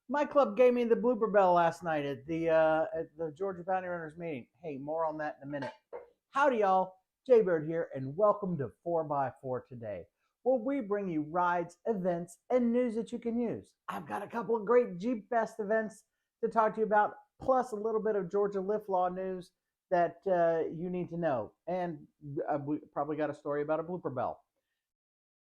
My club gave me the blooper bell last night at the Georgia Bounty Runners meeting. Hey, more on that in a minute. Howdy, y'all. Jaybird here, and welcome to 4x4 Today, where we bring you rides, events, and news that you can use. I've got a couple of great Jeepfest events to talk to you about, plus a little bit of Georgia lift law news that you need to know. And we probably got a story about a blooper bell.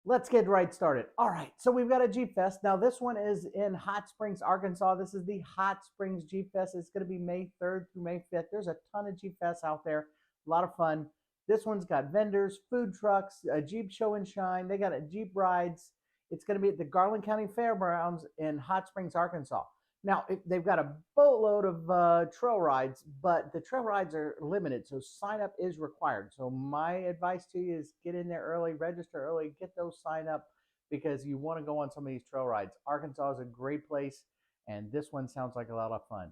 Let's get right started. All right, so we've got a Jeep Fest. Now, this one is in Hot Springs, Arkansas. This is the Hot Springs Jeep Fest. It's going to be May 3rd through May 5th. There's a ton of Jeep Fests out there, a lot of fun. This one's got vendors, food trucks, a Jeep show and shine. They got a Jeep rides. It's going to be at the Garland County Fairgrounds in Hot Springs, Arkansas. Now, they've got a boatload of trail rides, but the trail rides are limited, so sign up is required. So my advice to you is get in there early, register early, get those sign up because you want to go on some of these trail rides. Arkansas is a great place, and this one sounds like a lot of fun.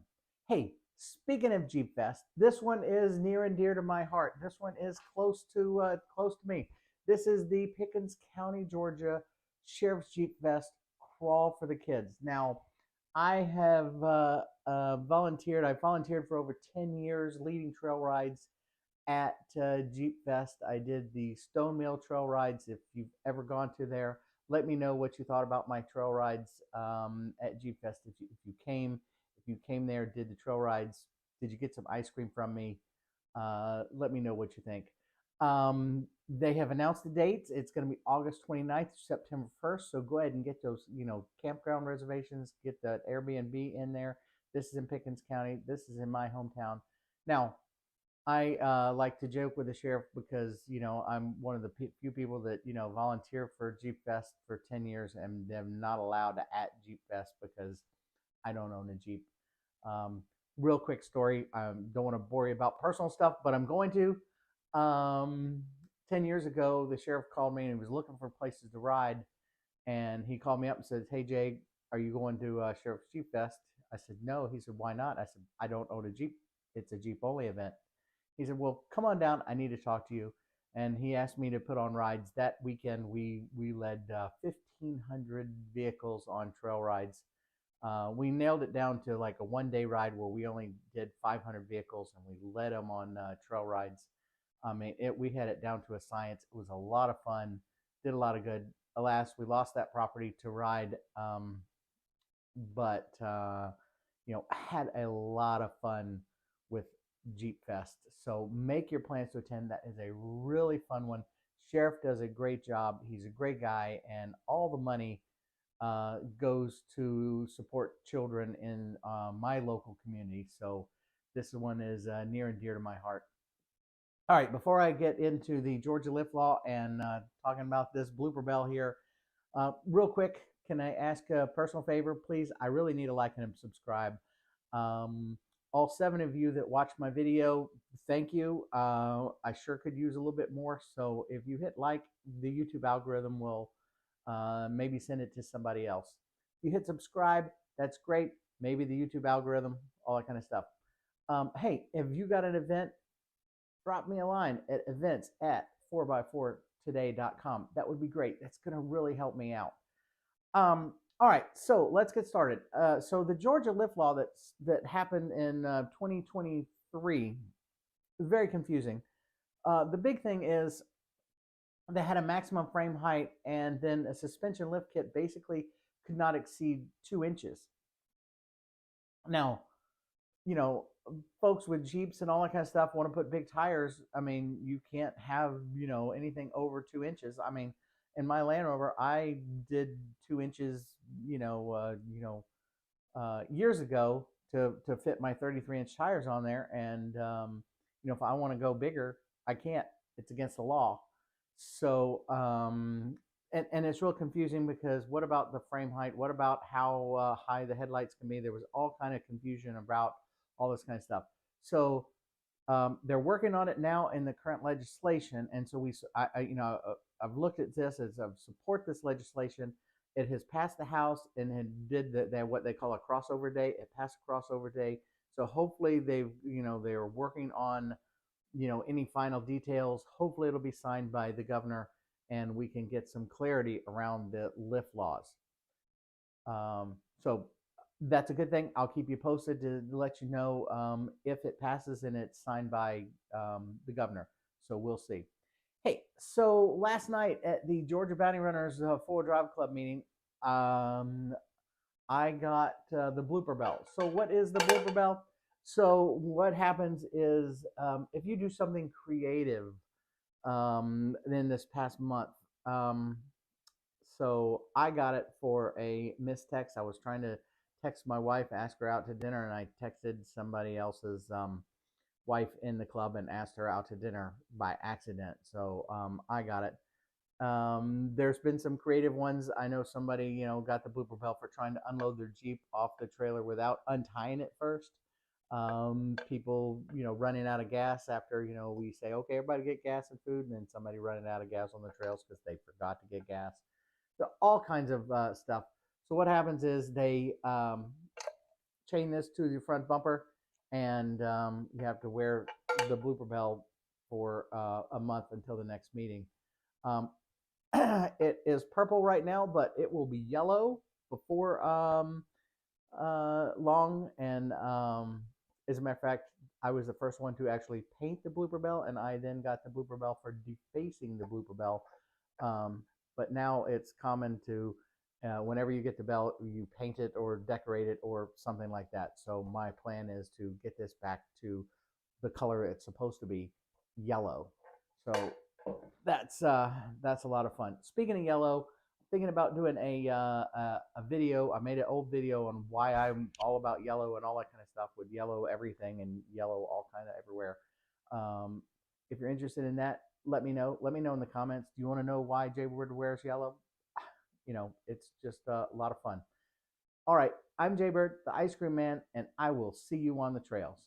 Hey, speaking of Jeep Fest, this one is near and dear to my heart. This one is close to me. This is the Pickens County, Georgia Sheriff's Jeep Fest Crawl for the Kids. Now, I have volunteered. I volunteered for over 10 years leading trail rides at Jeep Fest. I did the Stone Mill trail rides. If you've ever gone to there, let me know what you thought about my trail rides at Jeep Fest. If you came there, did the trail rides, did you get some ice cream from me? Let me know what you think. They have announced the dates. It's going to be August 29th to September 1st. So go ahead and get those, campground reservations, get that Airbnb in there. This is in Pickens County. This is in my hometown. Now, I like to joke with the sheriff because, I'm one of the few people that, volunteer for Jeep Fest for 10 years and I'm not allowed to at Jeep Fest because I don't own a Jeep. Real quick story. I don't want to bore you about personal stuff, but I'm going to. 10 years ago, the sheriff called me and he was looking for places to ride. And he called me up and says, "Hey, Jay, are you going to Sheriff's Jeep Fest?" I said, "No." He said, "Why not?" I said, "I don't own a Jeep. It's a Jeep only event." He said, "Well, come on down. I need to talk to you." And he asked me to put on rides. That weekend, we led 1,500 vehicles on trail rides. We nailed it down to like a 1 day ride where we only did 500 vehicles and we led them on trail rides. I mean, we had it down to a science. It was a lot of fun, did a lot of good. Alas, we lost that property to ride, but had a lot of fun with Jeep Fest. So make your plans to attend. That is a really fun one. Sheriff does a great job. He's a great guy, and all the money goes to support children in my local community. So this one is near and dear to my heart. All right, before I get into the Georgia lift law and talking about this blooper bell here, real quick, can I ask a personal favor, please? I really need a like and a subscribe. All 7 of you that watch my video, thank you. I sure could use a little bit more. So if you hit like, the YouTube algorithm will maybe send it to somebody else. If you hit subscribe, that's great. Maybe the YouTube algorithm, all that kind of stuff. Hey, if you got an event, drop me a line at events@4x4today.com. That would be great. That's going to really help me out. All right, so let's get started. So the Georgia lift law that happened in 2023 is very confusing. The big thing is they had a maximum frame height, and then a suspension lift kit basically could not exceed 2 inches. Now, folks with Jeeps and all that kind of stuff want to put big tires. I mean, you can't have, anything over 2 inches. I mean, in my Land Rover, I did 2 inches, years ago to fit my 33-inch tires on there. And, if I want to go bigger, I can't. It's against the law. So, and it's real confusing because what about the frame height? What about how high the headlights can be? There was all kind of confusion about all this kind of stuff. So they're working on it now in the current legislation, and so I've looked at this as I support this legislation. It has passed the House and it did what they call a crossover day. It passed a crossover day, so hopefully they're working on any final details. Hopefully it'll be signed by the governor, and we can get some clarity around the lift laws. So That's a good thing. I'll keep you posted to let you know if it passes and it's signed by the governor. So we'll see. Hey, so last night at the Georgia Bounty Runners Four Drive Club meeting, um, I got the blooper bell. So what is the blooper bell? So what happens is if you do something creative in this past month, um, so I got it for a missed text. I was trying to text my wife, ask her out to dinner, and I texted somebody else's wife in the club and asked her out to dinner by accident. So I got it. There's been some creative ones. I know somebody, got the blooper bell for trying to unload their Jeep off the trailer without untying it first. People, running out of gas after, we say, okay, everybody get gas and food, and then somebody running out of gas on the trails because they forgot to get gas. So all kinds of stuff. So what happens is they chain this to your front bumper, and you have to wear the blooper bell for a month until the next meeting. Um, it is purple right now, but it will be yellow before long. And as a matter of fact, I was the first one to actually paint the blooper bell, and I then got the blooper bell for defacing the blooper bell. But now it's common to, whenever you get the bell, you paint it or decorate it or something like that. So my plan is to get this back to the color it's supposed to be, yellow. So that's a lot of fun. Speaking of yellow, I'm thinking about doing a video. I made an old video on why I'm all about yellow and all that kind of stuff, with yellow everything and yellow all kind of everywhere. Um, if you're interested in that, let me know. Let me know in the comments. Do you want to know why Jay Bird wears yellow? It's just a lot of fun. All right, I'm Jay Bird, the Ice Cream Man, and I will see you on the trails.